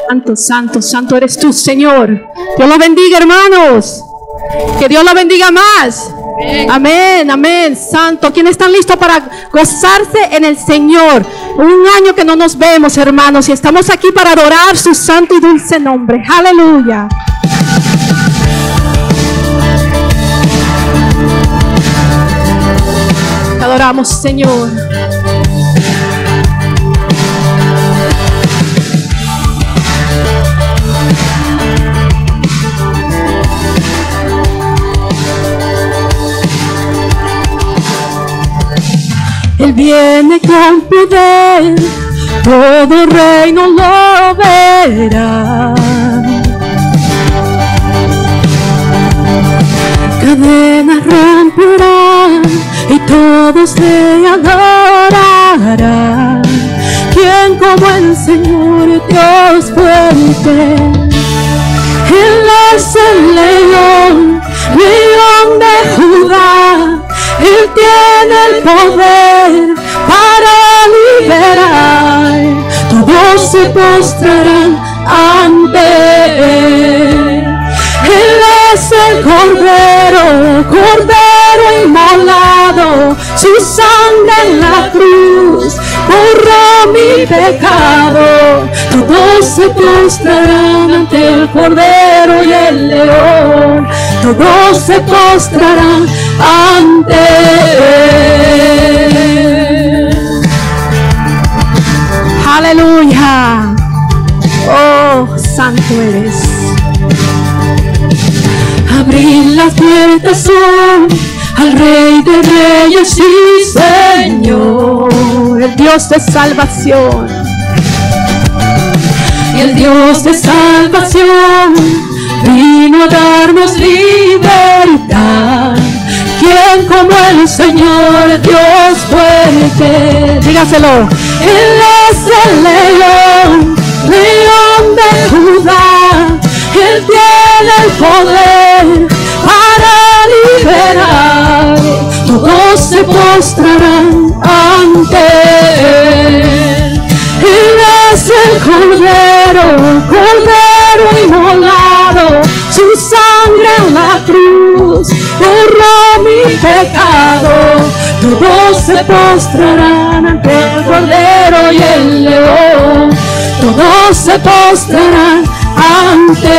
Santo, santo, santo eres tú, Señor. Dios los bendiga, hermanos. Que Dios los bendiga más. Amén, amén. Santo. ¿Quiénes están listos para gozarse en el Señor? Un año que no nos vemos, hermanos, y estamos aquí para adorar su santo y dulce nombre. Aleluya. Te adoramos, Señor. Él viene con poder, todo reino lo verá. Cadenas romperán y todos le adorarán. ¿Quién como el Señor Dios fuerte? Él es el león, león de Judá. Él tiene el poder para liberar. Todos se postrarán ante Él. Él es el Cordero, Cordero inmolado. Su sangre en la cruz borró mi pecado. Todos se postrarán ante el Cordero y el León. Todos se postrarán ante Él. Aleluya. Oh, santo eres. Abrir las puertas son al Rey de Reyes y Señor, el Dios de salvación. Y el Dios de salvación vino a darnos libertad. ¿Quién como el Señor Dios fuerte? Dígaselo. Él es el león, león de Judá. Él tiene el poder para liberar. Todos se postrarán ante Él. Él es el Cordero, Cordero inmolado. Su sangre en la cruz borró mi pecado. Todos se postrarán ante el Cordero y el León. Todos se postrarán ante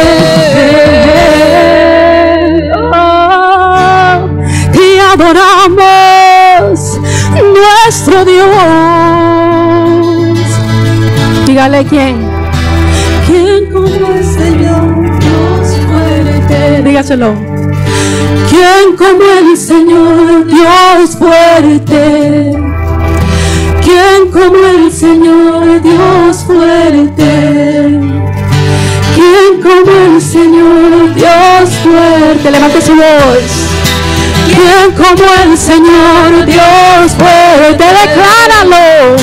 Él. Oh, te adoramos, nuestro Dios. Dígale quién. ¿Quién como el Señor Dios fuerte? Dígaselo. ¿Quién como el Señor Dios fuerte? ¿Quién como el Señor Dios fuerte? ¿Quién como el Señor Dios fuerte? Levante su voz. ¿Quién como el Señor Dios fuerte? Decláralo.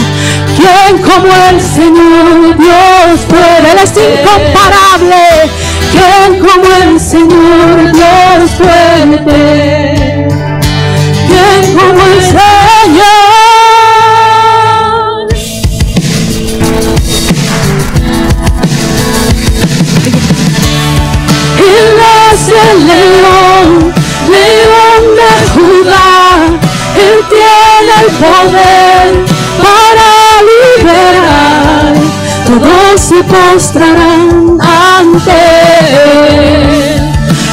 ¿Quién como el Señor Dios fuerte? Él es incomparable. ¿Quién como el Señor Dios fuerte? ¿Quién como el Señor? Él es el león, león de Judá. Él tiene el poder para liberar. Todos se postrarán ante Él.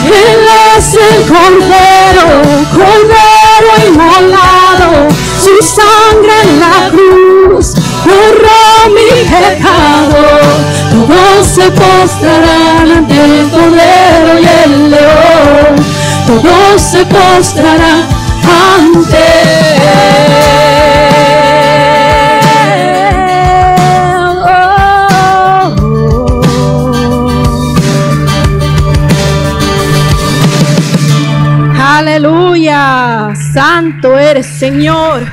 Él es el Cordero, Cordero inmolado. Su sangre en la cruz borró mi pecado. Todos se postrarán ante el Cordero y el León. Todos se postrarán ante Aleluya, santo eres, Señor.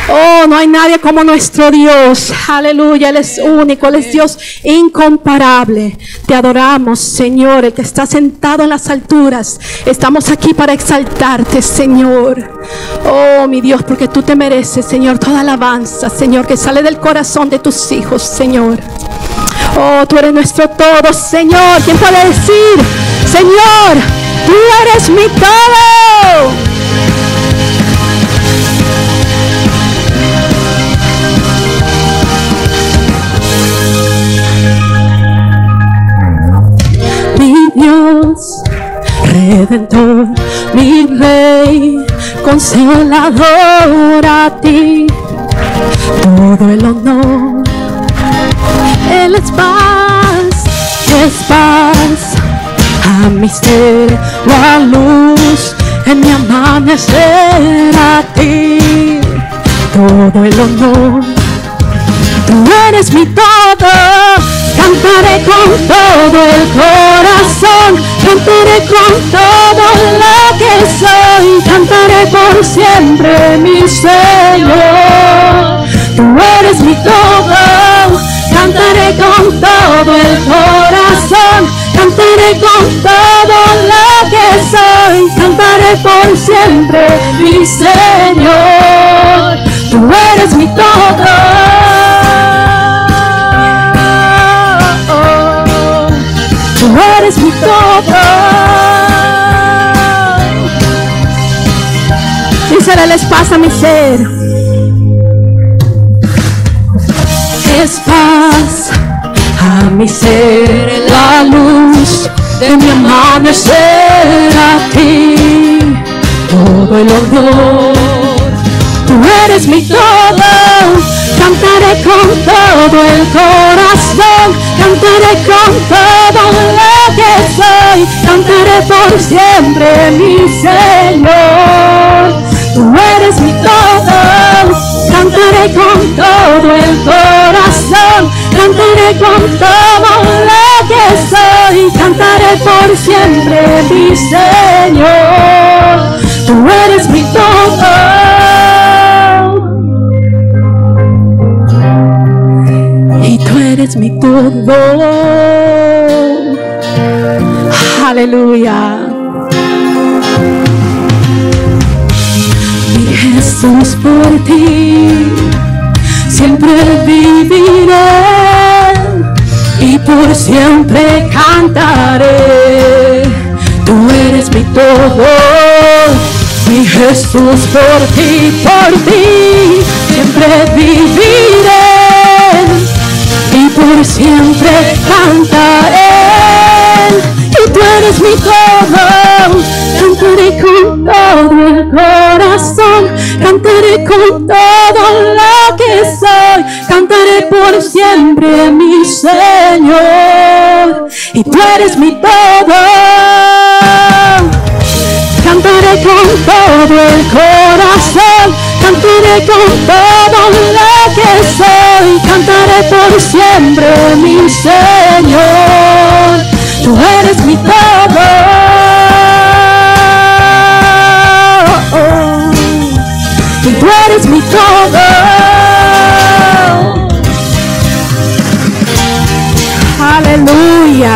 Oh, no hay nadie como nuestro Dios. Aleluya, Él es único, Él es Dios incomparable. Te adoramos, Señor, el que está sentado en las alturas. Estamos aquí para exaltarte, Señor. Oh, mi Dios, porque tú te mereces, Señor, toda alabanza, Señor, que sale del corazón de tus hijos, Señor. Oh, tú eres nuestro todo, Señor. ¿Quién puede decir, Señor, tú eres mi todo? Mi Dios, Redentor, mi Rey, Consolador, a ti todo el honor. Él es paz a mi ser, la luz en mi amanecer, a ti todo el honor. Tú eres mi todo, cantaré con todo el corazón, cantaré con todo lo que soy, cantaré por siempre, mi Señor. Tú eres mi todo, cantaré con todo el corazón, cantaré con todo lo que soy, cantaré por siempre, mi Señor. Tú eres mi todo. Tú eres mi todo. Dísele, les pasa a mi ser. Es paz a mi ser, la luz de mi amanecer, a ti todo el honor. Tú eres mi todo, cantaré con todo el corazón, cantaré con todo lo que soy, cantaré por siempre, mi Señor. Tú eres mi todo, cantaré con todo el corazón, cantaré con todo lo que soy, cantaré por siempre, mi Señor. Tú eres mi todo. Y tú eres mi todo. Aleluya. Mi Jesús, por ti siempre viviré y por siempre cantaré. Tú eres mi todo. Mi Jesús, por ti siempre viviré y por siempre cantaré. Y tú eres mi todo, cantaré con todo el corazón, cantaré con todo lo que soy, cantaré por siempre, mi Señor. Y tú eres mi todo, cantaré con todo el corazón, cantaré con todo lo que soy, cantaré por siempre, mi Señor. Tú eres mi todo. Y tú eres mi todo. Aleluya.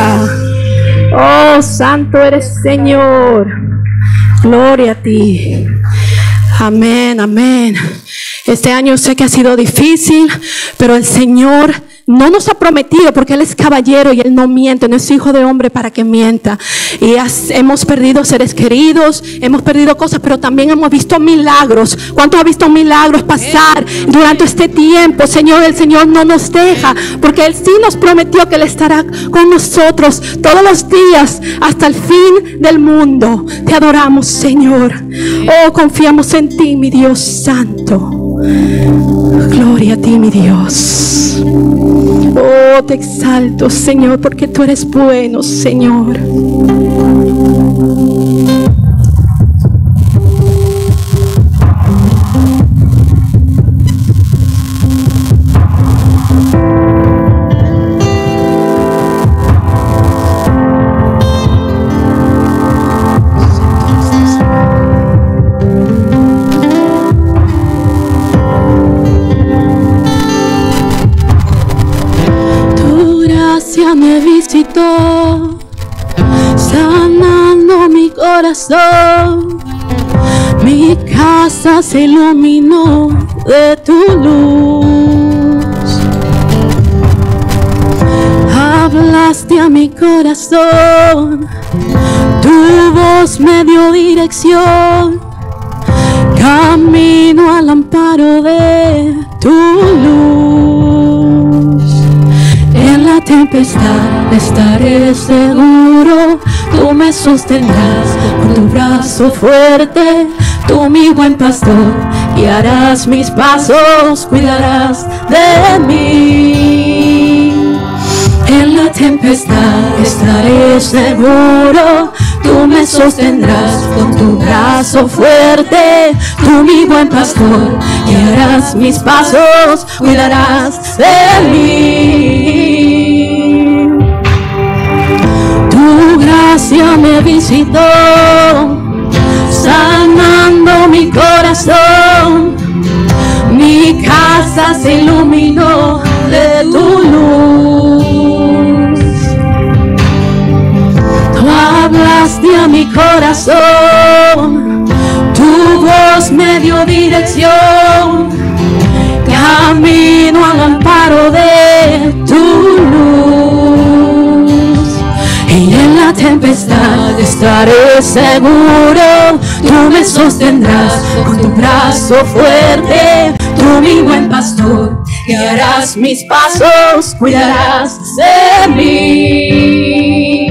Oh, santo eres, Señor. Gloria a ti. Amén, amén. Este año sé que ha sido difícil, pero el Señor no nos ha prometido, porque Él es caballero y Él no miente, no es hijo de hombre para que mienta. Y hemos perdido seres queridos, hemos perdido cosas, pero también hemos visto milagros. ¿Cuántos ha visto milagros pasar durante este tiempo? Señor, el Señor no nos deja, porque Él sí nos prometió que Él estará con nosotros todos los días hasta el fin del mundo. Te adoramos, Señor. Oh, confiamos en ti, mi Dios santo. Gloria a ti, mi Dios. Oh, te exalto, Señor, porque tú eres bueno, Señor. Me visitó, sanando mi corazón. Mi casa se iluminó de tu luz. mi corazón, tu voz me dio dirección, camino al amparo de tu luz. En la tempestad estaré seguro, tú me sostendrás con tu brazo fuerte, tú mi buen pastor, guiarás mis pasos, cuidarás de mí. En la tempestad estaré seguro, tú me sostendrás con tu brazo fuerte, tú mi buen pastor, guiarás mis pasos, cuidarás de mí. Tu gracia me visitó, sanando mi corazón, mi casa se iluminó de tu luz. Tú hablaste a mi corazón, tu voz me dio dirección, camino al amparo de tu luz. Y en la tempestad estaré seguro, tú me sostendrás con tu brazo fuerte, tú mi buen pastor, guiarás mis pasos, cuidarás de mí.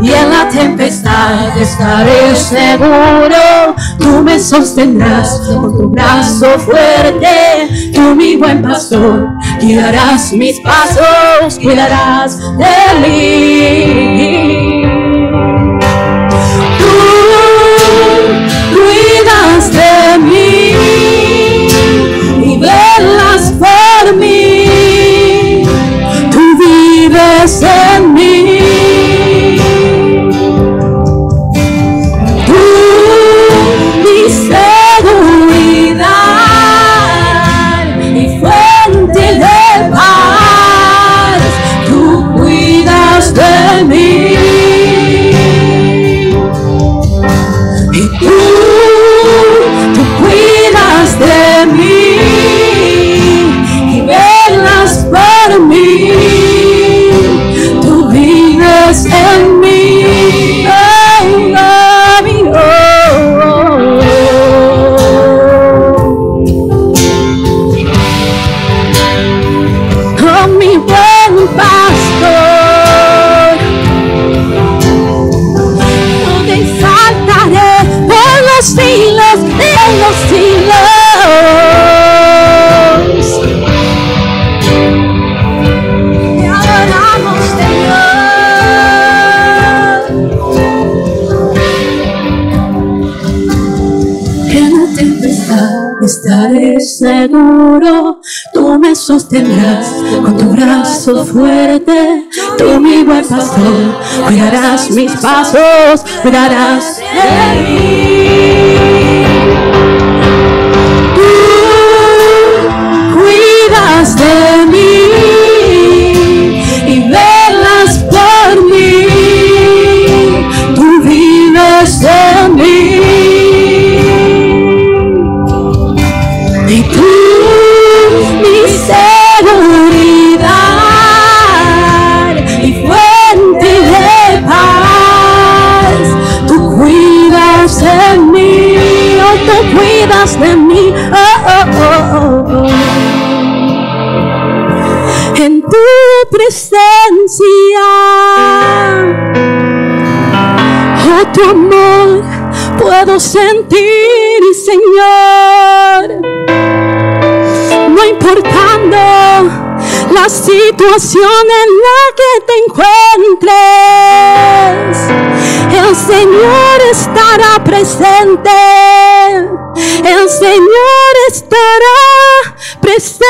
Y en la tempestad estaré seguro, tú me sostendrás con tu brazo fuerte, tú mi buen pastor, guiarás mis pasos, cuidarás de mí. Tú cuidas de mí y velas por mí, tú vives en mí. Estaré seguro, tú me sostendrás con tu brazo fuerte, tú mi buen pastor, cuidarás mis pasos, cuidarás de mí. Tú cuidas de mí y velas por mí, tú vives en mí. Y tú, mi seguridad y fuente de paz, tú cuidas de mí, oh, tú cuidas de mí, oh, oh, oh, oh. En tu presencia, oh, tu amor puedo sentir, Señor. No importando la situación en la que te encuentres, el Señor estará presente, el Señor estará presente.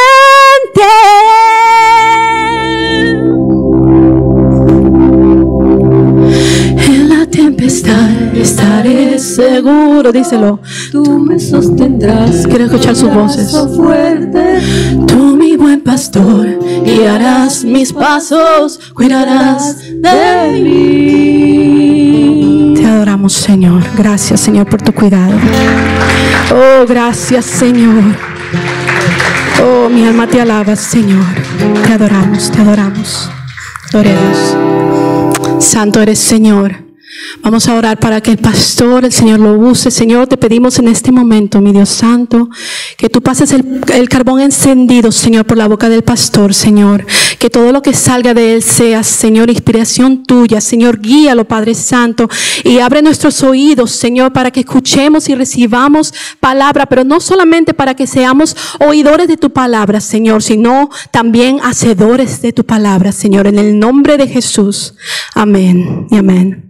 En la tempestad estaré seguro, díselo. Tú me sostendrás. Quiero escuchar sus voces. Fuerte. Tú mi buen pastor, guiarás mis pasos, cuidarás de mí. Te adoramos, Señor. Gracias, Señor, por tu cuidado. Oh, gracias, Señor. Oh, mi alma te alaba, Señor. Te adoramos, te adoramos. Gloria a Dios. Santo eres, Señor. Vamos a orar para que el pastor, el Señor, lo use. Señor, te pedimos en este momento, mi Dios santo, que tú pases el carbón encendido, Señor, por la boca del pastor, Señor. Que todo lo que salga de él sea, Señor, inspiración tuya. Señor, guíalo, Padre Santo, y abre nuestros oídos, Señor, para que escuchemos y recibamos palabra, pero no solamente para que seamos oidores de tu palabra, Señor, sino también hacedores de tu palabra, Señor, en el nombre de Jesús. Amén y amén.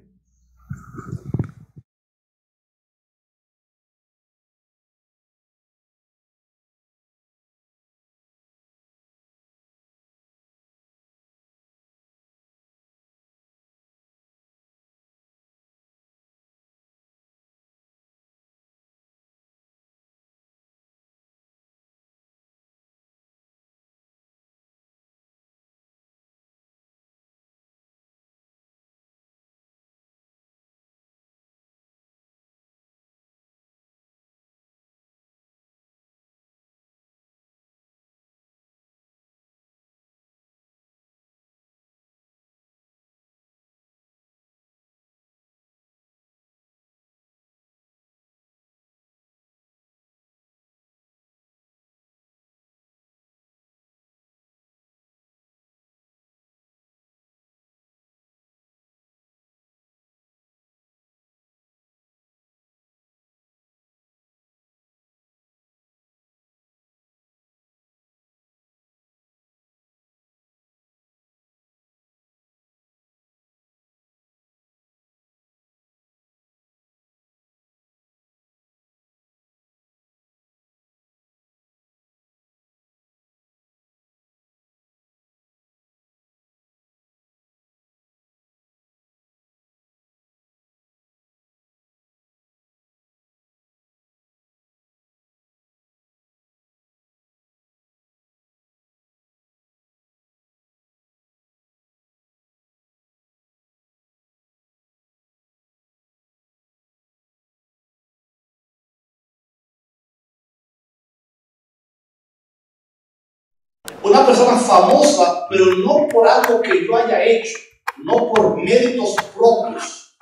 Una persona famosa, pero no por algo que yo haya hecho, no por méritos propios,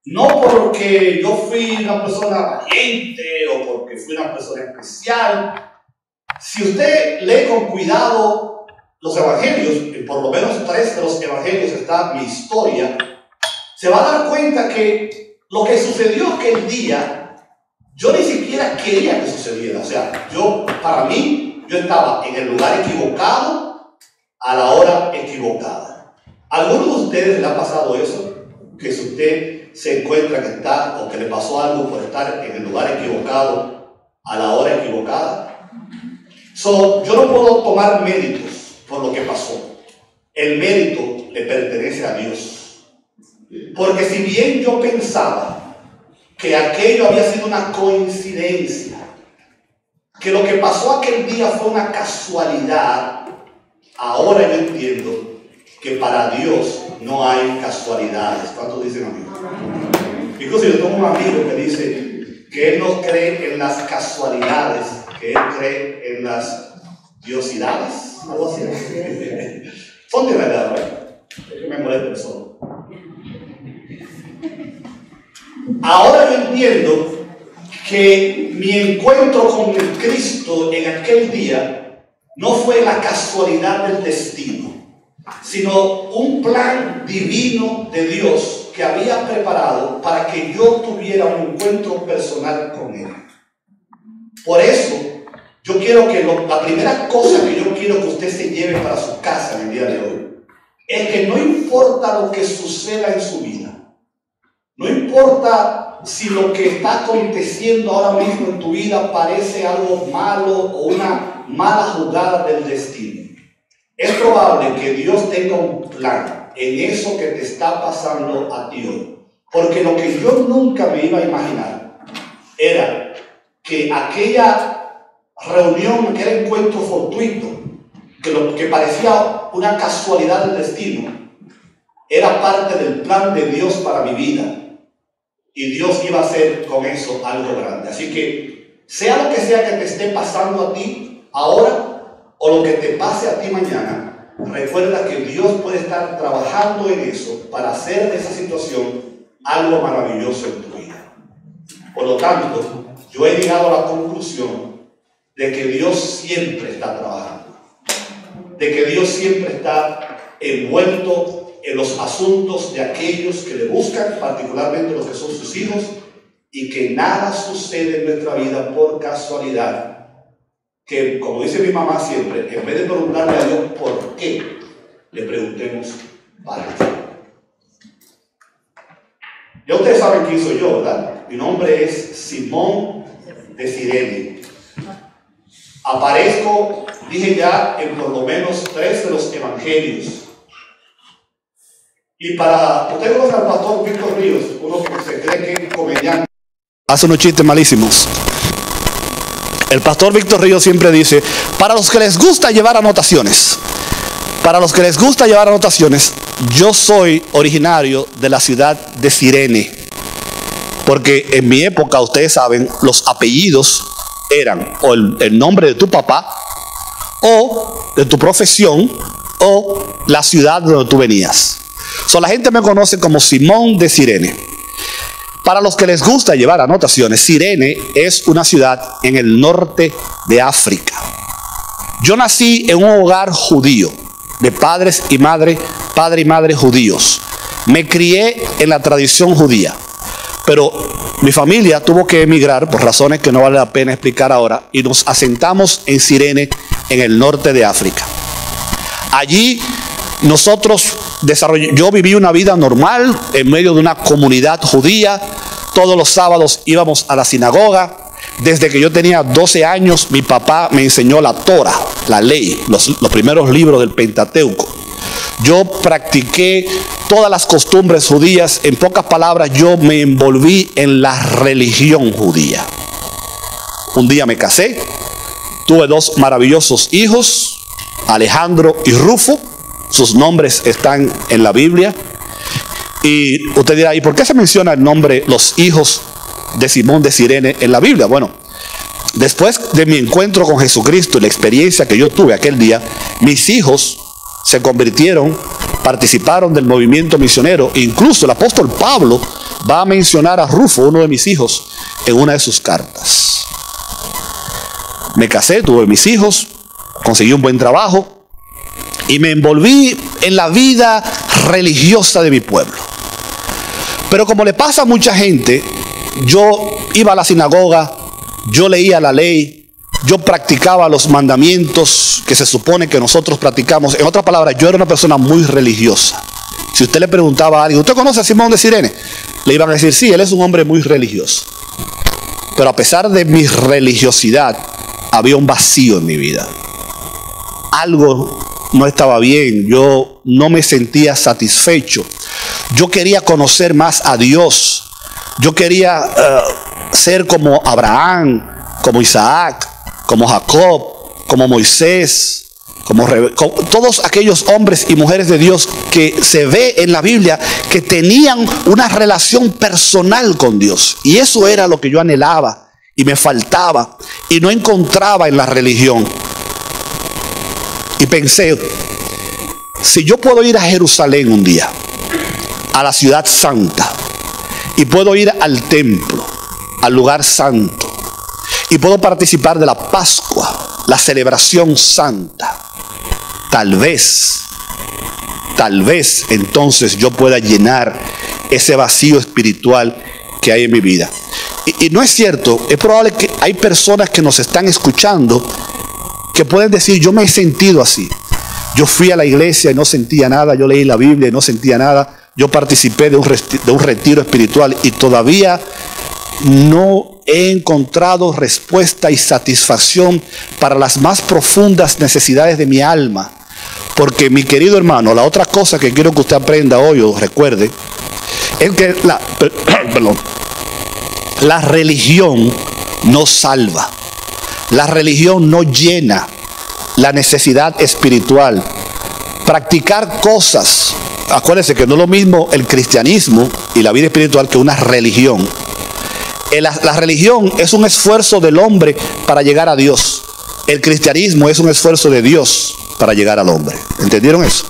no porque yo fui una persona valiente o porque fui una persona especial. Si usted lee con cuidado los evangelios, y por lo menos 3 de los evangelios está mi historia, se va a dar cuenta que lo que sucedió aquel día, yo ni siquiera quería que sucediera. O sea, para mí, yo estaba en el lugar equivocado, a la hora equivocada. ¿A alguno de ustedes le ha pasado eso? Que si usted se encuentra que está, o que le pasó algo por estar en el lugar equivocado, a la hora equivocada. Yo no puedo tomar méritos por lo que pasó. El mérito le pertenece a Dios. Porque si bien yo pensaba que aquello había sido una coincidencia, que lo que pasó aquel día fue una casualidad, ahora yo entiendo que para Dios no hay casualidades. ¿Cuántos dicen amén? Incluso yo tengo un amigo que dice que él no cree en las casualidades, que él cree en las diosidades, algo así. Son de verdad, ¿verdad? Es que me molesta solo. Ahora yo entiendo que mi encuentro con el Cristo en aquel día no fue la casualidad del destino, sino un plan divino de Dios que había preparado para que yo tuviera un encuentro personal con Él. Por eso, yo quiero que la primera cosa que yo quiero que usted se lleve para su casa en el día de hoy es que no importa lo que suceda en su vida, no importa si lo que está aconteciendo ahora mismo en tu vida parece algo malo o una mala jugada del destino. Es probable que Dios tenga un plan en eso que te está pasando a ti hoy. Porque lo que yo nunca me iba a imaginar era que aquella reunión, aquel encuentro fortuito, que parecía una casualidad del destino, era parte del plan de Dios para mi vida. Y Dios iba a hacer con eso algo grande. Así que, sea lo que sea que te esté pasando a ti ahora, o lo que te pase a ti mañana, recuerda que Dios puede estar trabajando en eso para hacer de esa situación algo maravilloso en tu vida. Por lo tanto, yo he llegado a la conclusión de que Dios siempre está trabajando, de que Dios siempre está envuelto en los asuntos de aquellos que le buscan, particularmente los que son sus hijos, y que nada sucede en nuestra vida por casualidad. Que, como dice mi mamá siempre, en vez de preguntarle a Dios por qué, le preguntemos para qué. Ya ustedes saben quién soy yo, ¿verdad? Mi nombre es Simón de Cirene. Aparezco, dije ya, en por lo menos 3 de los evangelios. Y para, ustedes conocen al pastor Víctor Ríos, uno que se cree que es comediante. Hace unos chistes malísimos. El pastor Víctor Ríos siempre dice, para los que les gusta llevar anotaciones, yo soy originario de la ciudad de Cirene. Porque en mi época, ustedes saben, los apellidos eran o el nombre de tu papá, o de tu profesión, o la ciudad de donde tú venías. La gente me conoce como Simón de Cirene. Para los que les gusta llevar anotaciones, Cirene es una ciudad en el norte de África. Yo nací en un hogar judío, de padre y madre judíos. Me crié en la tradición judía, pero mi familia tuvo que emigrar por razones que no vale la pena explicar ahora, y nos asentamos en Cirene, en el norte de África. Allí yo viví una vida normal en medio de una comunidad judía. Todos los sábados íbamos a la sinagoga. Desde que yo tenía 12 años, mi papá me enseñó la Torah, la ley, los primeros libros del Pentateuco. Yo practiqué todas las costumbres judías. En pocas palabras, yo me envolví en la religión judía. Un día me casé, tuve 2 maravillosos hijos, Alejandro y Rufo. Sus nombres están en la Biblia. Y usted dirá, ¿y por qué se menciona el nombre, los hijos de Simón de Cirene en la Biblia? Bueno, después de mi encuentro con Jesucristo y la experiencia que yo tuve aquel día, mis hijos se convirtieron, participaron del movimiento misionero. Incluso el apóstol Pablo va a mencionar a Rufo, uno de mis hijos, en una de sus cartas. Me casé, tuve mis hijos, conseguí un buen trabajo y me envolví en la vida religiosa de mi pueblo. Pero como le pasa a mucha gente, yo iba a la sinagoga, yo leía la ley, yo practicaba los mandamientos que se supone que nosotros practicamos. En otras palabras, yo era una persona muy religiosa. Si usted le preguntaba a alguien, ¿usted conoce a Simón de Cirene? Le iban a decir, sí, él es un hombre muy religioso. Pero a pesar de mi religiosidad, había un vacío en mi vida. Algo no estaba bien, yo no me sentía satisfecho. Yo quería conocer más a Dios. Yo quería ser como Abraham, como Isaac, como Jacob, como Moisés, como todos aquellos hombres y mujeres de Dios que se ve en la Biblia que tenían una relación personal con Dios. Y eso era lo que yo anhelaba y me faltaba y no encontraba en la religión. Y pensé, si yo puedo ir a Jerusalén un día, a la ciudad santa, y puedo ir al templo, al lugar santo, y puedo participar de la Pascua, la celebración santa, tal vez entonces yo pueda llenar ese vacío espiritual que hay en mi vida. Y no es cierto, es probable que hay personas que nos están escuchando que pueden decir, yo me he sentido así. Yo fui a la iglesia y no sentía nada, yo leí la Biblia y no sentía nada, yo participé de un retiro espiritual y todavía no he encontrado respuesta y satisfacción para las más profundas necesidades de mi alma. Porque, mi querido hermano, la otra cosa que quiero que usted aprenda hoy o recuerde es que la religión no salva. La religión no llena la necesidad espiritual. Practicar cosas, acuérdense que no es lo mismo el cristianismo y la vida espiritual que una religión. La religión es un esfuerzo del hombre para llegar a Dios. El cristianismo es un esfuerzo de Dios para llegar al hombre. ¿Entendieron eso?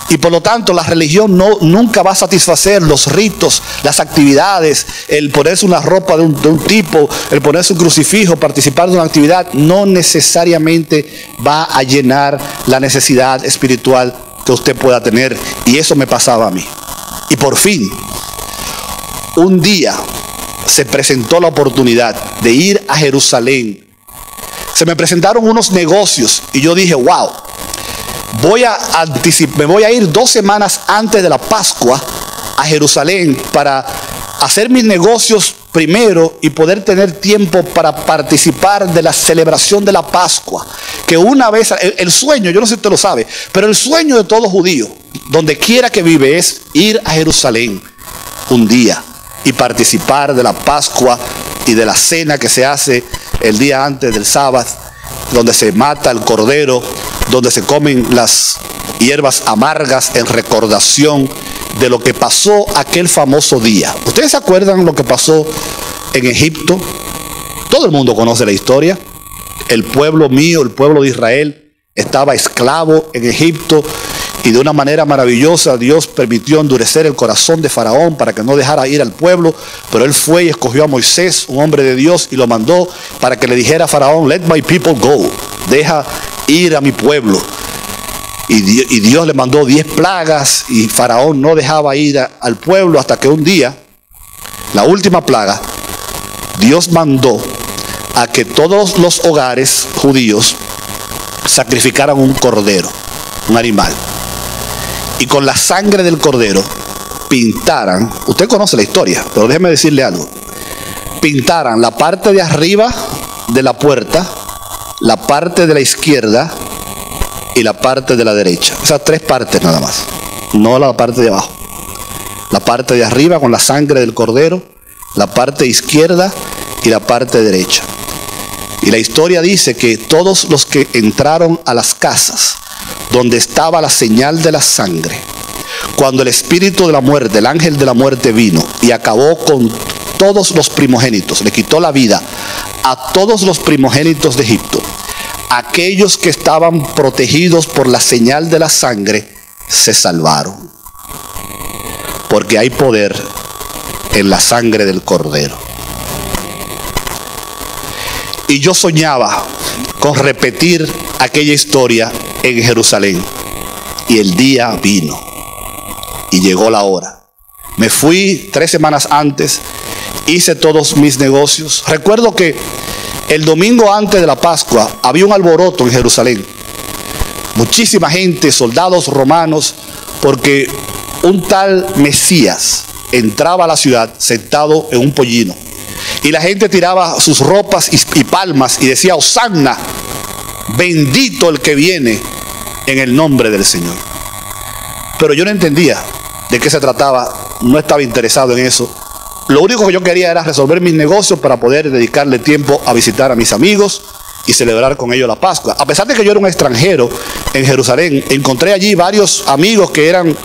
Y por lo tanto la religión nunca va a satisfacer los ritos, las actividades, el ponerse una ropa de un tipo, el ponerse un crucifijo, participar de una actividad, no necesariamente va a llenar la necesidad espiritual que usted pueda tener. Y eso me pasaba a mí. Y por fin, un día se presentó la oportunidad de ir a Jerusalén. Se me presentaron unos negocios y yo dije, wow. Me voy a ir 2 semanas antes de la Pascua a Jerusalén para hacer mis negocios primero y poder tener tiempo para participar de la celebración de la Pascua. Que una vez, el sueño, yo no sé si usted lo sabe, pero el sueño de todo judío, donde quiera que vive, es ir a Jerusalén un día y participar de la Pascua y de la cena que se hace el día antes del sábado, donde se mata el cordero, donde se comen las hierbas amargas en recordación de lo que pasó aquel famoso día. ¿Ustedes se acuerdan lo que pasó en Egipto? Todo el mundo conoce la historia. El pueblo mío, el pueblo de Israel, estaba esclavo en Egipto y de una manera maravillosa Dios permitió endurecer el corazón de Faraón para que no dejara ir al pueblo, pero él fue y escogió a Moisés, un hombre de Dios, y lo mandó para que le dijera a Faraón, let my people go, deja ir a mi pueblo. Y Dios le mandó 10 plagas y Faraón no dejaba ir al pueblo hasta que un día, la última plaga, Dios mandó a que todos los hogares judíos sacrificaran un cordero, un animal. Y con la sangre del cordero pintaran, usted conoce la historia, pero déjeme decirle algo. Pintaran la parte de arriba de la puerta, la parte de la izquierda y la parte de la derecha. Esas 3 partes nada más, no la parte de abajo. La parte de arriba con la sangre del cordero, la parte izquierda y la parte derecha. Y la historia dice que todos los que entraron a las casas donde estaba la señal de la sangre, cuando el espíritu de la muerte, el ángel de la muerte vino y acabó con todos los primogénitos, le quitó la vida a todos los primogénitos de Egipto, aquellos que estaban protegidos por la señal de la sangre se salvaron, porque hay poder en la sangre del cordero. Y yo soñaba con repetir aquella historia en Jerusalén. Y el día vino. Y llegó la hora. Me fui 3 semanas antes. Hice todos mis negocios. Recuerdo que el domingo antes de la Pascua había un alboroto en Jerusalén. Muchísima gente, soldados romanos, porque un tal Mesías entraba a la ciudad sentado en un pollino. Y la gente tiraba sus ropas y palmas y decía, Hosanna, bendito el que viene en el nombre del Señor. Pero yo no entendía de qué se trataba, no estaba interesado en eso. Lo único que yo quería era resolver mis negocios para poder dedicarle tiempo a visitar a mis amigos y celebrar con ellos la Pascua. A pesar de que yo era un extranjero en Jerusalén, encontré allí varios amigos que eran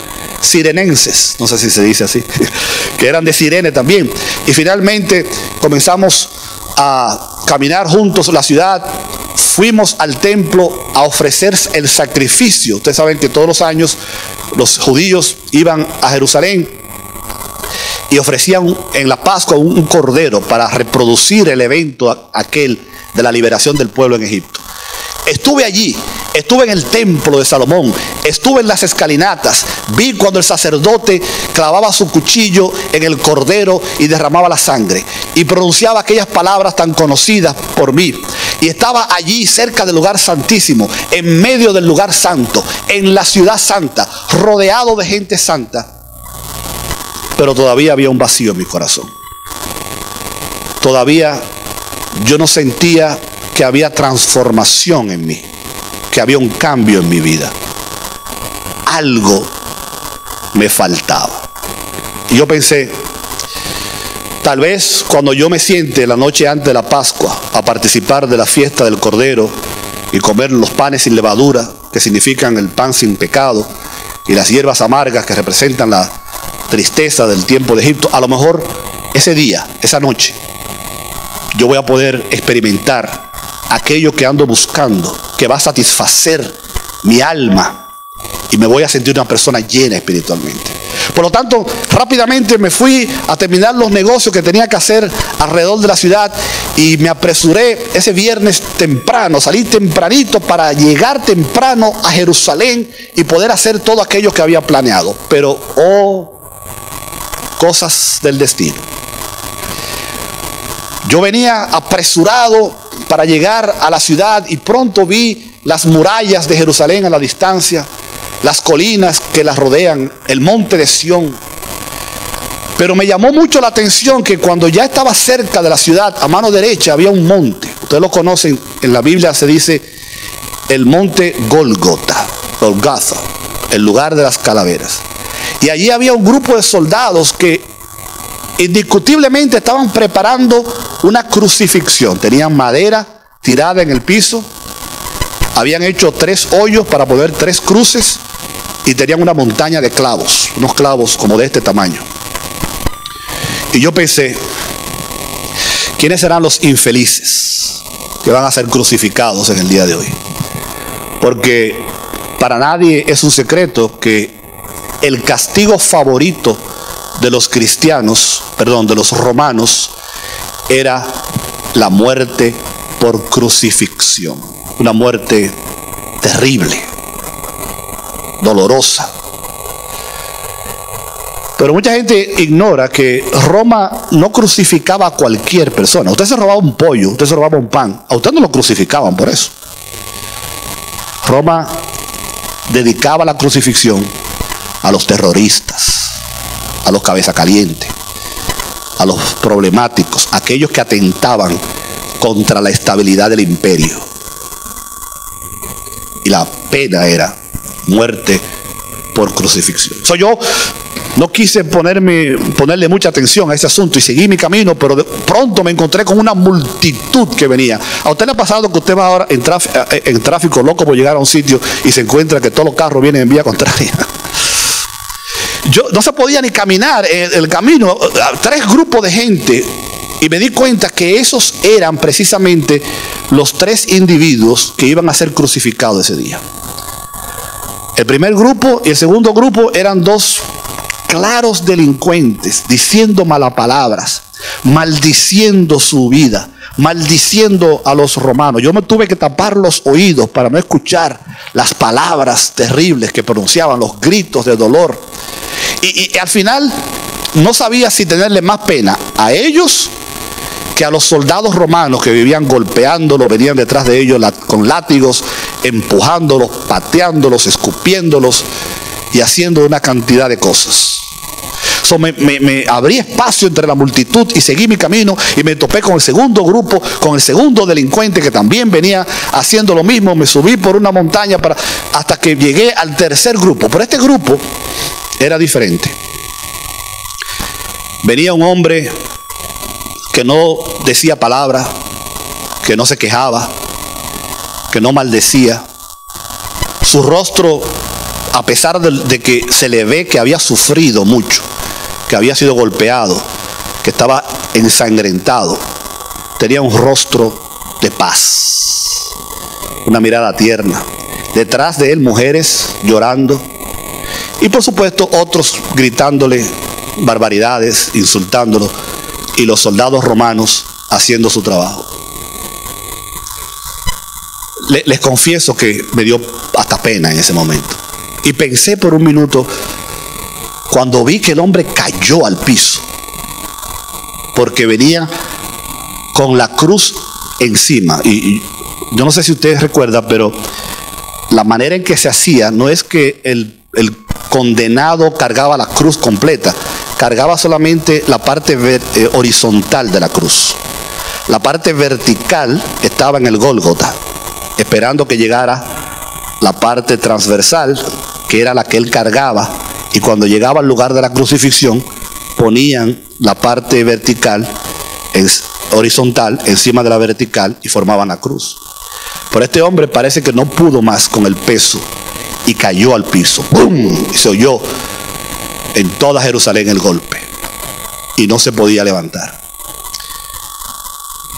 sirenenses, no sé si se dice así, que eran de Cirene también. Y finalmente comenzamos a caminar juntos la ciudad. Fuimos al templo a ofrecer el sacrificio. Ustedes saben que todos los años los judíos iban a Jerusalén y ofrecían en la Pascua un cordero para reproducir el evento aquel de la liberación del pueblo en Egipto. Estuve allí, estuve en el templo de Salomón, estuve en las escalinatas, vi cuando el sacerdote clavaba su cuchillo en el cordero y derramaba la sangre y pronunciaba aquellas palabras tan conocidas por mí. Y estaba allí cerca del lugar santísimo, en medio del lugar santo, en la ciudad santa, rodeado de gente santa. Pero todavía había un vacío en mi corazón. Todavía yo no sentía que había transformación en mí, que había un cambio en mi vida. Algo me faltaba. Y yo pensé, tal vez cuando yo me siente la noche antes de la Pascua a participar de la fiesta del Cordero y comer los panes sin levadura, que significan el pan sin pecado, y las hierbas amargas que representan la tristeza del tiempo de Egipto, a lo mejor ese día, esa noche, yo voy a poder experimentar aquello que ando buscando, que va a satisfacer mi alma y me voy a sentir una persona llena espiritualmente. Por lo tanto, rápidamente me fui a terminar los negocios que tenía que hacer alrededor de la ciudad y me apresuré ese viernes temprano, salí tempranito para llegar temprano a Jerusalén y poder hacer todo aquello que había planeado. Pero, cosas del destino. Yo venía apresurado para llegar a la ciudad y pronto vi las murallas de Jerusalén a la distancia, las colinas que las rodean, el monte de Sión. Pero me llamó mucho la atención que cuando ya estaba cerca de la ciudad, a mano derecha había un monte. Ustedes lo conocen, en la Biblia se dice el monte Golgota, Golgotha, el lugar de las calaveras. Y allí había un grupo de soldados que indiscutiblemente estaban preparando una crucifixión. Tenían madera tirada en el piso, habían hecho 3 hoyos para poner 3 cruces y tenían una montaña de clavos, unos clavos como de este tamaño. Y yo pensé, ¿quiénes serán los infelices que van a ser crucificados en el día de hoy? Porque para nadie es un secreto que el castigo favorito de los cristianos, perdón, de los romanos, era la muerte por crucifixión. Una muerte terrible, dolorosa. Pero mucha gente ignora que Roma no crucificaba a cualquier persona. Usted se robaba un pollo, usted se robaba un pan, a usted no lo crucificaban por eso. Roma dedicaba la crucifixión a los terroristas, a los cabeza calientes, a los problemáticos, a aquellos que atentaban contra la estabilidad del imperio. Y la pena era muerte por crucifixión. Yo no quise ponerle mucha atención a ese asunto y seguí mi camino, pero de pronto me encontré con una multitud que venía. ¿A usted le ha pasado que usted va ahora en tráfico loco por llegar a un sitio y se encuentra que todos los carros vienen en vía contraria? Yo no se podía ni caminar en el camino, 3 grupos de gente, y me di cuenta que esos eran precisamente los 3 individuos que iban a ser crucificados ese día. El primer grupo y el segundo grupo eran 2 claros delincuentes, diciendo malas palabras, maldiciendo su vida, maldiciendo a los romanos. Yo me tuve que tapar los oídos para no escuchar las palabras terribles que pronunciaban, los gritos de dolor. Y al final no sabía si tenerle más pena a ellos que a los soldados romanos que vivían golpeándolos, venían detrás de ellos con látigos, empujándolos, pateándolos, escupiéndolos y haciendo una cantidad de cosas. Me abrí espacio entre la multitud y seguí mi camino y me topé con el segundo grupo, con el segundo delincuente que también venía haciendo lo mismo. Me subí por una montaña hasta que llegué al tercer grupo. Pero este grupo era diferente. Venía un hombre que no decía palabra, que no se quejaba, que no maldecía. Su rostro, a pesar de que se le ve que había sufrido mucho, que había sido golpeado, que estaba ensangrentado, tenía un rostro de paz, una mirada tierna. Detrás de él mujeres llorando y por supuesto otros gritándole barbaridades, insultándolo, y los soldados romanos haciendo su trabajo. Les confieso que me dio hasta pena en ese momento. Y pensé por un minuto, cuando vi que el hombre cayó al piso, porque venía con la cruz encima. Y yo no sé si ustedes recuerdan, pero la manera en que se hacía no es que el condenado cargaba la cruz completa, cargaba solamente la parte horizontal de la cruz. La parte vertical estaba en el Gólgota, esperando que llegara la parte transversal, que era la que él cargaba, y cuando llegaba al lugar de la crucifixión, ponían la parte vertical, horizontal, encima de la vertical, y formaban la cruz. Pero este hombre parece que no pudo más con el peso, y cayó al piso. ¡Bum! Y se oyó en toda Jerusalén el golpe, y no se podía levantar.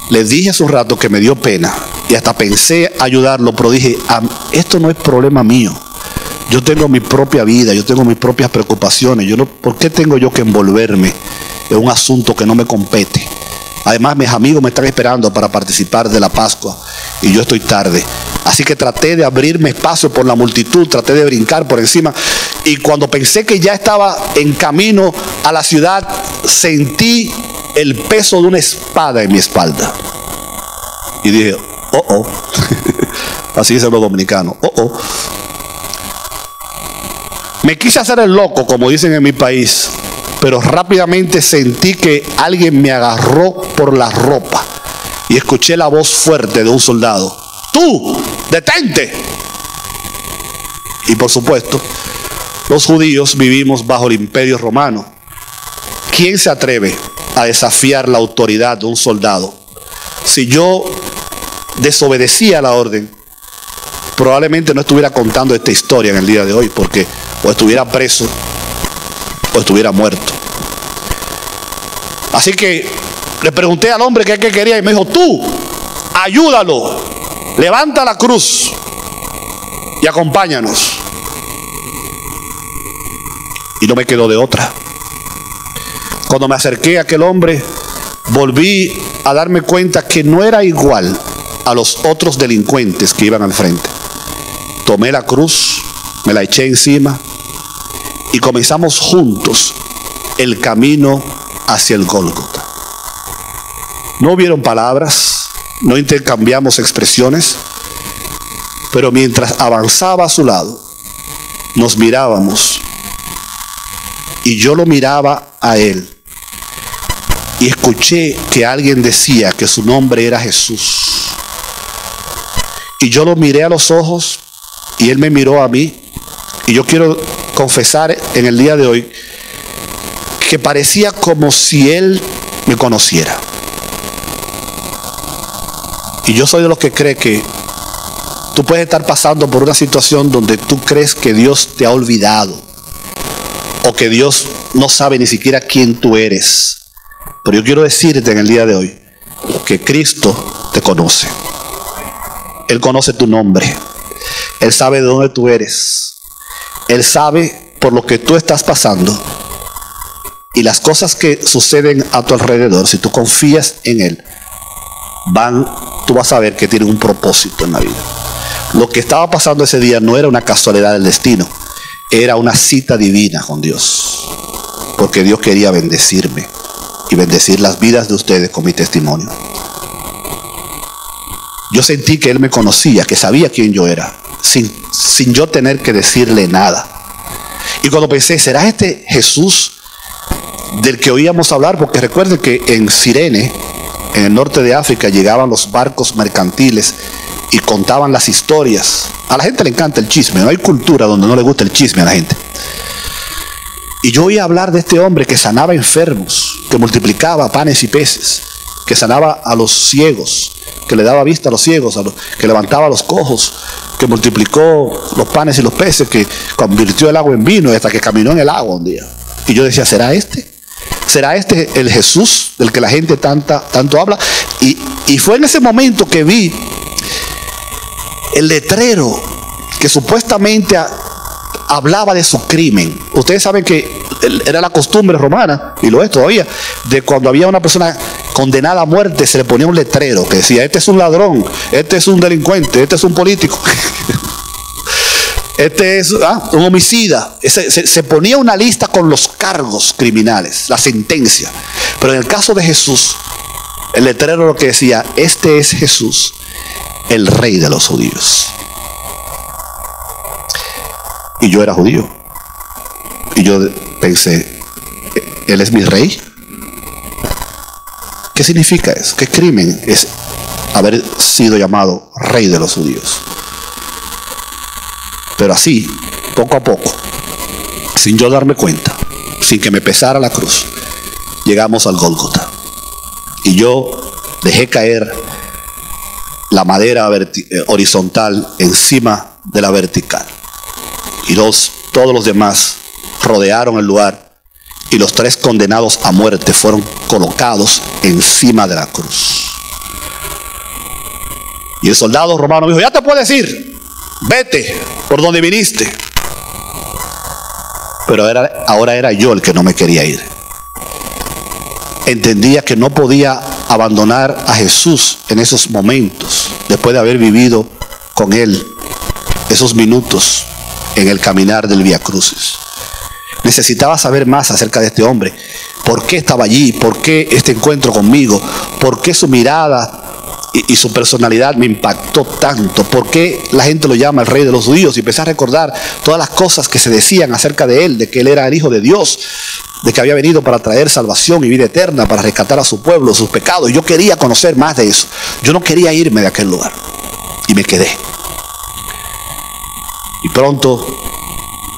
Les dije hace un rato que me dio pena y hasta pensé ayudarlo, pero dije, esto no es problema mío. Yo tengo mi propia vida, yo tengo mis propias preocupaciones. ¿Por qué tengo yo que envolverme en un asunto que no me compete? Además, mis amigos me están esperando para participar de la Pascua y yo estoy tarde. Así que traté de abrirme espacio por la multitud, traté de brincar por encima. Y cuando pensé que ya estaba en camino a la ciudad, sentí el peso de una espada en mi espalda. Y dije, así dicen los dominicanos, Me quise hacer el loco, como dicen en mi país, pero rápidamente sentí que alguien me agarró por la ropa y escuché la voz fuerte de un soldado: ¡tú, detente! Y por supuesto, los judíos vivimos bajo el imperio romano. ¿Quién se atreve a desafiar la autoridad de un soldado? Si yo desobedecía la orden, probablemente no estuviera contando esta historia en el día de hoy, porque o estuviera preso o estuviera muerto. Así que le pregunté al hombre qué quería y me dijo: tú, ayúdalo, levanta la cruz y acompáñanos. Y no me quedó de otra. Cuando me acerqué a aquel hombre, volví a darme cuenta que no era igual a los otros delincuentes que iban al frente. Tomé la cruz, me la eché encima y comenzamos juntos el camino hacia el Gólgota. No hubieron palabras, no intercambiamos expresiones, pero mientras avanzaba a su lado, nos mirábamos y yo lo miraba a él y escuché que alguien decía que su nombre era Jesús. Y yo lo miré a los ojos y él me miró a mí. Y yo quiero confesar en el día de hoy que parecía como si él me conociera. Y yo soy de los que cree que tú puedes estar pasando por una situación donde tú crees que Dios te ha olvidado o que Dios no sabe ni siquiera quién tú eres. Pero yo quiero decirte en el día de hoy que Cristo te conoce. Él conoce tu nombre. Él sabe de dónde tú eres. Él sabe por lo que tú estás pasando. Y las cosas que suceden a tu alrededor, si tú confías en Él, tú vas a ver que tienen un propósito en la vida. Lo que estaba pasando ese día no era una casualidad del destino. Era una cita divina con Dios. Porque Dios quería bendecirme y bendecir las vidas de ustedes con mi testimonio. Yo sentí que Él me conocía, que sabía quién yo era, sin yo tener que decirle nada. Y cuando pensé, ¿será este Jesús del que oíamos hablar? Porque recuerden que en Cirene, en el norte de África, llegaban los barcos mercantiles y contaban las historias. A la gente le encanta el chisme, no hay cultura donde no le gusta el chisme a la gente. Y yo oía hablar de este hombre que sanaba enfermos, que multiplicaba panes y peces, que sanaba a los ciegos, que le daba vista a los ciegos, que levantaba a los cojos, que multiplicó los panes y los peces, que convirtió el agua en vino, hasta que caminó en el agua un día. Y yo decía, ¿será este? ¿Será este el Jesús del que la gente tanto habla? Y fue en ese momento que vi el letrero que supuestamente hablaba de su crimen. Ustedes saben que era la costumbre romana, y lo es todavía, de cuando había una persona condenada a muerte, se le ponía un letrero que decía: este es un ladrón, este es un delincuente, este es un político, este es un homicida. Se ponía una lista con los cargos criminales, la sentencia. Pero en el caso de Jesús, el letrero lo que decía: este es Jesús, el rey de los judíos. Y yo era judío. Y yo pensé, ¿Él es mi rey? ¿Qué significa eso? ¿Qué crimen es haber sido llamado rey de los judíos? Pero así, poco a poco, sin yo darme cuenta, sin que me pesara la cruz, llegamos al Gólgota. Y yo dejé caer la madera horizontal encima de la vertical. Y todos los demás rodearon el lugar, y los 3 condenados a muerte fueron colocados encima de la cruz. Y el soldado romano dijo: ya te puedes ir, vete por donde viniste. Pero ahora era yo el que no me quería ir. Entendía que no podía abandonar a Jesús en esos momentos, después de haber vivido con Él esos minutos en el caminar del Vía Crucis. Necesitaba saber más acerca de este hombre. ¿Por qué estaba allí? ¿Por qué este encuentro conmigo? ¿Por qué su mirada y su personalidad me impactó tanto? ¿Por qué la gente lo llama el Rey de los Judíos? Y empecé a recordar todas las cosas que se decían acerca de él, de que él era el Hijo de Dios, de que había venido para traer salvación y vida eterna, para rescatar a su pueblo, sus pecados. Yo quería conocer más de eso. Yo no quería irme de aquel lugar. Y me quedé. Y pronto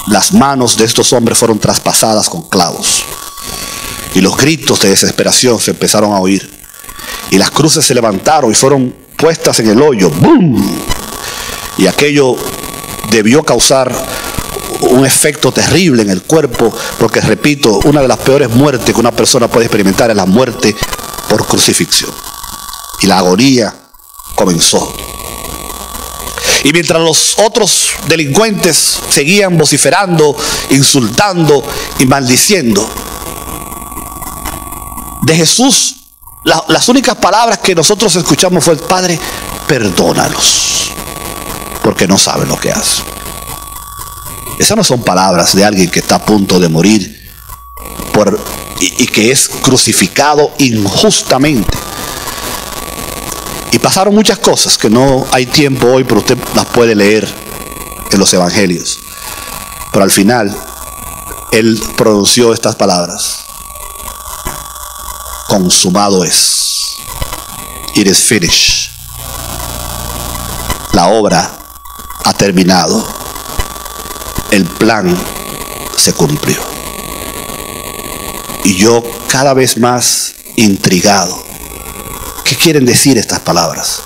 las manos de estos hombres fueron traspasadas con clavos. Y los gritos de desesperación se empezaron a oír. Y las cruces se levantaron y fueron puestas en el hoyo. ¡Bum! Y aquello debió causar un efecto terrible en el cuerpo, porque, repito, una de las peores muertes que una persona puede experimentar es la muerte por crucifixión. Y la agonía comenzó. Y mientras los otros delincuentes seguían vociferando, insultando y maldiciendo, de Jesús, las únicas palabras que nosotros escuchamos fue: Padre, perdónalos, porque no saben lo que hacen. Esas no son palabras de alguien que está a punto de morir y que es crucificado injustamente. Y pasaron muchas cosas que no hay tiempo hoy, pero usted las puede leer en los evangelios. Pero al final, él pronunció estas palabras: consumado es. It is finished. La obra ha terminado. El plan se cumplió. Y yo cada vez más intrigado. ¿Qué quieren decir estas palabras?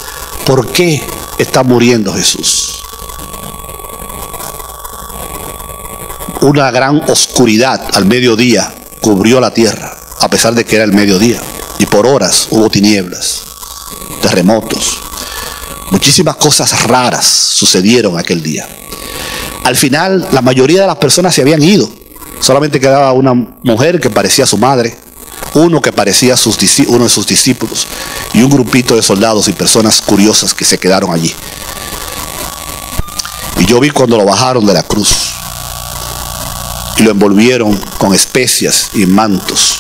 ¿Por qué está muriendo Jesús? Una gran oscuridad al mediodía cubrió la tierra, a pesar de que era el mediodía. Y por horas hubo tinieblas, terremotos. Muchísimas cosas raras sucedieron aquel día. Al final, la mayoría de las personas se habían ido. Solamente quedaba una mujer que parecía su madre, uno que parecía uno de sus discípulos, y un grupito de soldados y personas curiosas que se quedaron allí. Y yo vi cuando lo bajaron de la cruz y lo envolvieron con especias y mantos,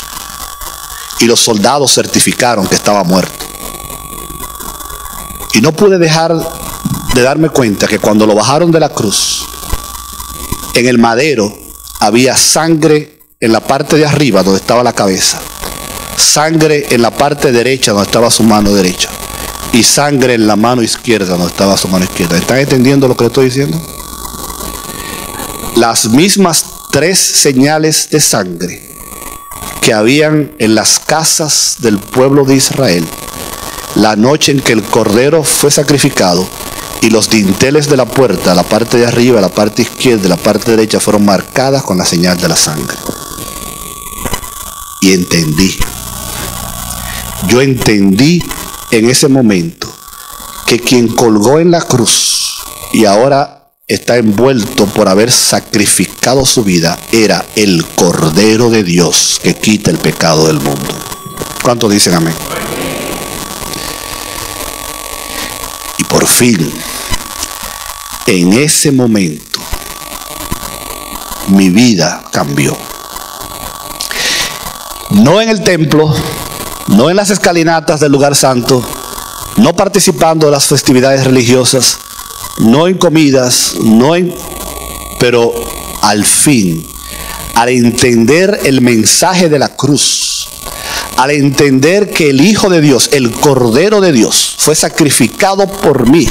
y los soldados certificaron que estaba muerto. Y no pude dejar de darme cuenta que cuando lo bajaron de la cruz, en el madero había sangre en la parte de arriba donde estaba la cabeza, sangre en la parte derecha donde estaba su mano derecha, y sangre en la mano izquierda donde estaba su mano izquierda. ¿Están entendiendo lo que le estoy diciendo? Las mismas 3 señales de sangre que habían en las casas del pueblo de Israel la noche en que el cordero fue sacrificado, y los dinteles de la puerta, la parte de arriba, la parte izquierda y la parte derecha, fueron marcadas con la señal de la sangre. Y entendí. Yo entendí en ese momento que quien colgó en la cruz y ahora está envuelto por haber sacrificado su vida era el Cordero de Dios que quita el pecado del mundo. ¿Cuántos dicen amén? Y por fin, en ese momento, mi vida cambió. No en el templo, no en las escalinatas del lugar santo, no participando de las festividades religiosas, no en comidas, pero al fin, al entender el mensaje de la cruz, al entender que el Hijo de Dios, el Cordero de Dios, fue sacrificado por mí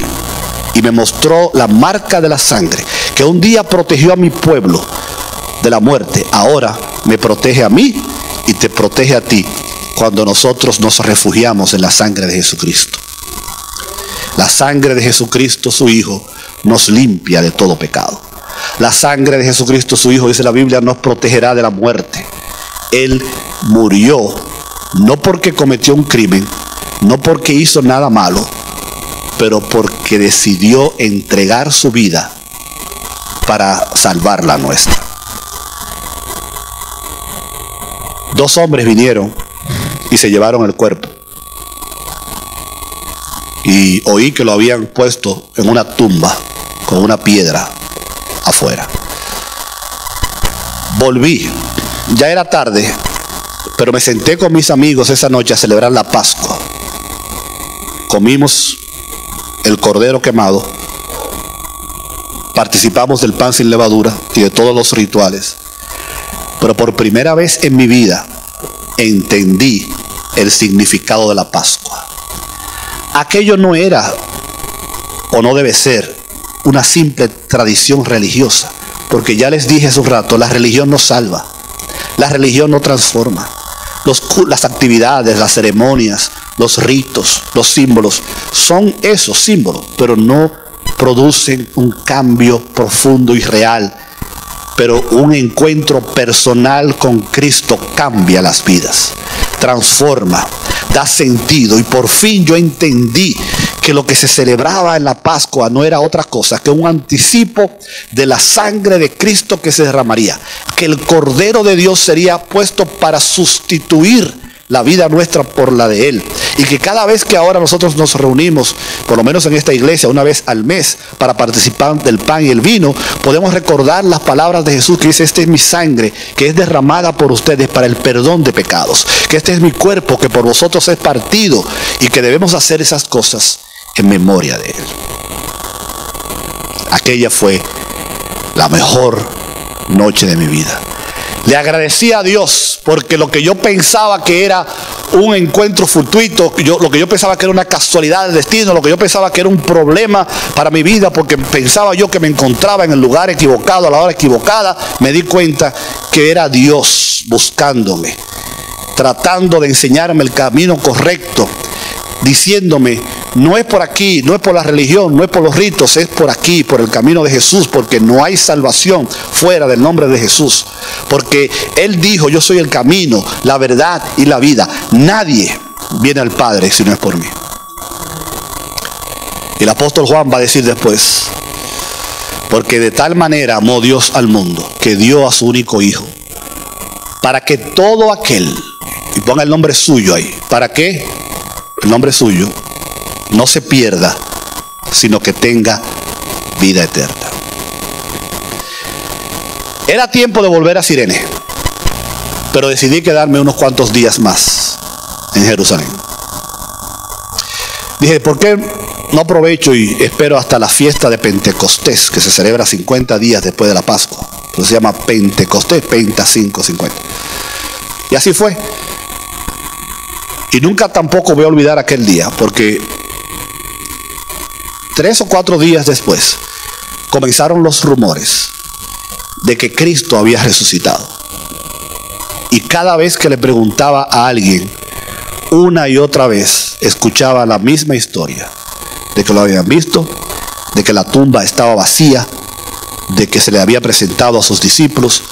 y me mostró la marca de la sangre, que un día protegió a mi pueblo de la muerte, ahora me protege a mí y te protege a ti cuando nosotros nos refugiamos en la sangre de Jesucristo. La sangre de Jesucristo, su Hijo, nos limpia de todo pecado. La sangre de Jesucristo, su Hijo, dice la Biblia, nos protegerá de la muerte. Él murió no porque cometió un crimen, no porque hizo nada malo, pero porque decidió entregar su vida para salvar la nuestra. 2 hombres vinieron y se llevaron el cuerpo. Y oí que lo habían puesto en una tumba con una piedra afuera. Volví, ya era tarde, pero me senté con mis amigos esa noche a celebrar la Pascua. Comimos el cordero quemado, participamos del pan sin levadura y de todos los rituales. Pero por primera vez en mi vida entendí el significado de la Pascua. Aquello no era, o no debe ser, una simple tradición religiosa, porque ya les dije hace un rato, la religión no salva, la religión no transforma. Las actividades, las ceremonias, los ritos, los símbolos, son esos símbolos, pero no producen un cambio profundo y real. Pero un encuentro personal con Cristo cambia las vidas, transforma, da sentido. Y por fin yo entendí que lo que se celebraba en la Pascua no era otra cosa que un anticipo de la sangre de Cristo que se derramaría, que el Cordero de Dios sería puesto para sustituir la vida nuestra por la de Él, y que cada vez que ahora nosotros nos reunimos, por lo menos en esta iglesia, una vez al mes, para participar del pan y el vino, podemos recordar las palabras de Jesús que dice: esta es mi sangre que es derramada por ustedes para el perdón de pecados, que este es mi cuerpo que por vosotros es partido, y que debemos hacer esas cosas en memoria de Él. Aquella fue la mejor noche de mi vida. Le agradecí a Dios porque lo que yo pensaba que era un encuentro fortuito, lo que yo pensaba que era una casualidad del destino, lo que yo pensaba que era un problema para mi vida, porque pensaba yo que me encontraba en el lugar equivocado, a la hora equivocada, me di cuenta que era Dios buscándome, tratando de enseñarme el camino correcto, diciéndome: no es por aquí, no es por la religión, no es por los ritos, es por aquí, por el camino de Jesús, porque no hay salvación fuera del nombre de Jesús. Porque Él dijo: yo soy el camino, la verdad y la vida. Nadie viene al Padre si no es por mí. Y el apóstol Juan va a decir después: porque de tal manera amó Dios al mundo, que dio a su único Hijo, para que todo aquel, y ponga el nombre suyo ahí, ¿para qué? El nombre suyo no se pierda, sino que tenga vida eterna. Era tiempo de volver a Cirene, pero decidí quedarme unos cuantos días más en Jerusalén. Dije: ¿por qué no aprovecho y espero hasta la fiesta de Pentecostés, que se celebra 50 días después de la Pascua? Pero se llama Pentecostés, Penta 550. Y así fue. Y nunca tampoco voy a olvidar aquel día, porque 3 o 4 días después comenzaron los rumores de que Cristo había resucitado. Y cada vez que le preguntaba a alguien, una y otra vez escuchaba la misma historia: de que lo habían visto, de que la tumba estaba vacía, de que se le había presentado a sus discípulos,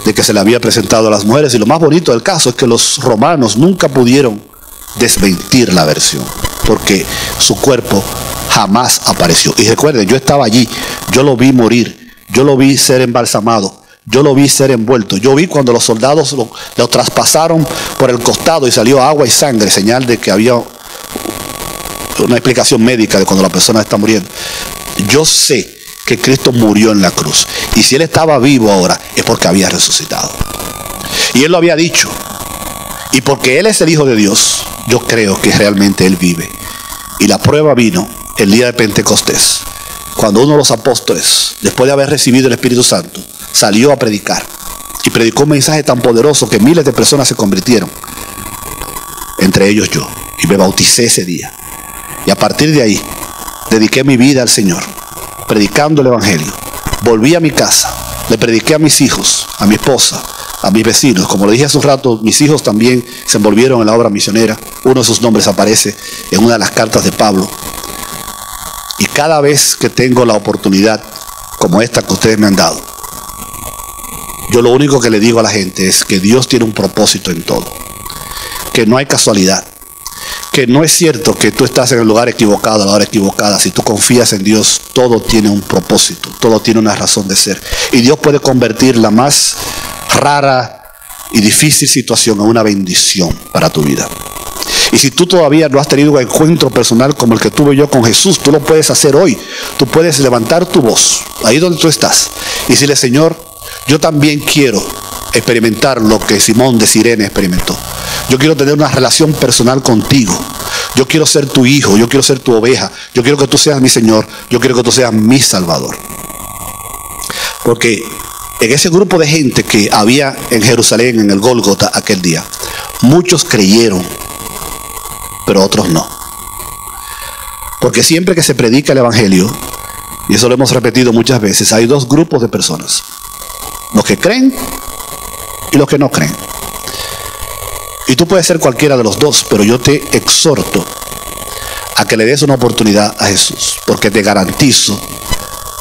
de que se le había presentado a las mujeres. Y lo más bonito del caso es que los romanos nunca pudieron desmentir la versión, porque su cuerpo jamás apareció. Y recuerden, yo estaba allí, yo lo vi morir, yo lo vi ser embalsamado, yo lo vi ser envuelto, yo vi cuando los soldados lo traspasaron por el costado y salió agua y sangre, señal de que había una explicación médica de cuando la persona está muriendo. Yo sé que Cristo murió en la cruz, y si Él estaba vivo ahora es porque había resucitado, y Él lo había dicho. Y porque Él es el Hijo de Dios, yo creo que realmente Él vive. Y la prueba vino el día de Pentecostés, cuando uno de los apóstoles, después de haber recibido el Espíritu Santo, salió a predicar. Y predicó un mensaje tan poderoso que miles de personas se convirtieron, entre ellos yo. Y me bauticé ese día. Y a partir de ahí, dediqué mi vida al Señor, predicando el Evangelio. Volví a mi casa, le prediqué a mis hijos, a mi esposa, a mis vecinos. Como le dije hace un rato, mis hijos también se envolvieron en la obra misionera. Uno de sus nombres aparece en una de las cartas de Pablo. Y cada vez que tengo la oportunidad como esta que ustedes me han dado, yo lo único que le digo a la gente es que Dios tiene un propósito en todo, que no hay casualidad, que no es cierto que tú estás en el lugar equivocado a la hora equivocada. Si tú confías en Dios, todo tiene un propósito, todo tiene una razón de ser. Y Dios puede convertir la más rara y difícil situación en una bendición para tu vida. Y si tú todavía no has tenido un encuentro personal como el que tuve yo con Jesús, tú lo puedes hacer hoy. Tú puedes levantar tu voz, ahí donde tú estás, y decirle: Señor, yo también quiero experimentar lo que Simón de Cirene experimentó. Yo quiero tener una relación personal contigo. Yo quiero ser tu hijo, yo quiero ser tu oveja. Yo quiero que tú seas mi Señor, yo quiero que tú seas mi Salvador. Porque en ese grupo de gente que había en Jerusalén, en el Gólgota aquel día, muchos creyeron, pero otros no. Porque siempre que se predica el evangelio, y eso lo hemos repetido muchas veces, hay dos grupos de personas: los que creen y los que no creen. Y tú puedes ser cualquiera de los dos, pero yo te exhorto a que le des una oportunidad a Jesús, porque te garantizo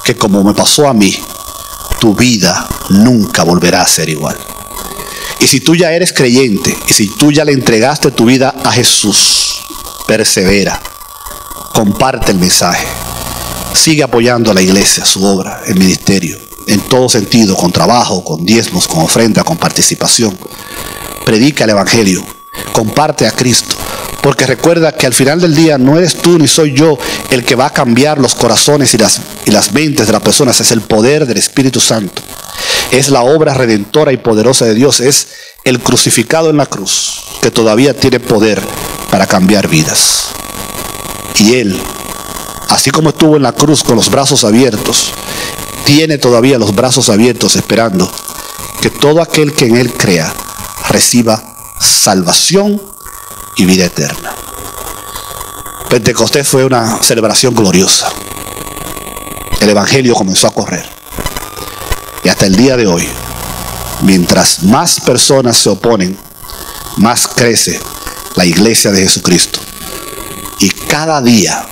que, como me pasó a mí, tu vida nunca volverá a ser igual. Y si tú ya eres creyente, y si tú ya le entregaste tu vida a Jesús, persevera, comparte el mensaje, sigue apoyando a la iglesia, su obra, el ministerio, en todo sentido, con trabajo, con diezmos, con ofrenda, con participación. Predica el evangelio, comparte a Cristo, porque recuerda que al final del día no eres tú ni soy yo el que va a cambiar los corazones y las mentes de las personas. Es el poder del Espíritu Santo, es la obra redentora y poderosa de Dios, es el crucificado en la cruz que todavía tiene poder para cambiar vidas. Y Él, así como estuvo en la cruz con los brazos abiertos, tiene todavía los brazos abiertos esperando que todo aquel que en Él crea reciba salvación y vida eterna. Pentecostés fue una celebración gloriosa. El evangelio comenzó a correr. Y hasta el día de hoy, mientras más personas se oponen, más crece la iglesia de Jesucristo. Y cada día,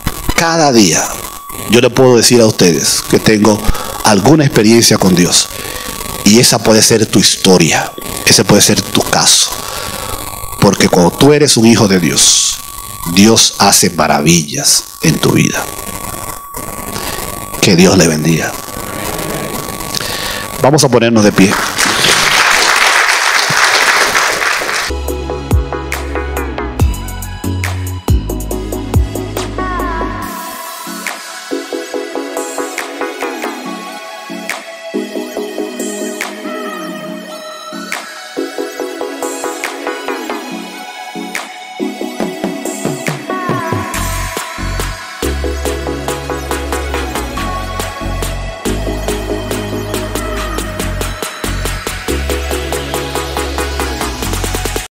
yo le puedo decir a ustedes que tengo alguna experiencia con Dios. Y esa puede ser tu historia, ese puede ser tu caso. Porque cuando tú eres un hijo de Dios, Dios hace maravillas en tu vida. Que Dios le bendiga. Vamos a ponernos de pie.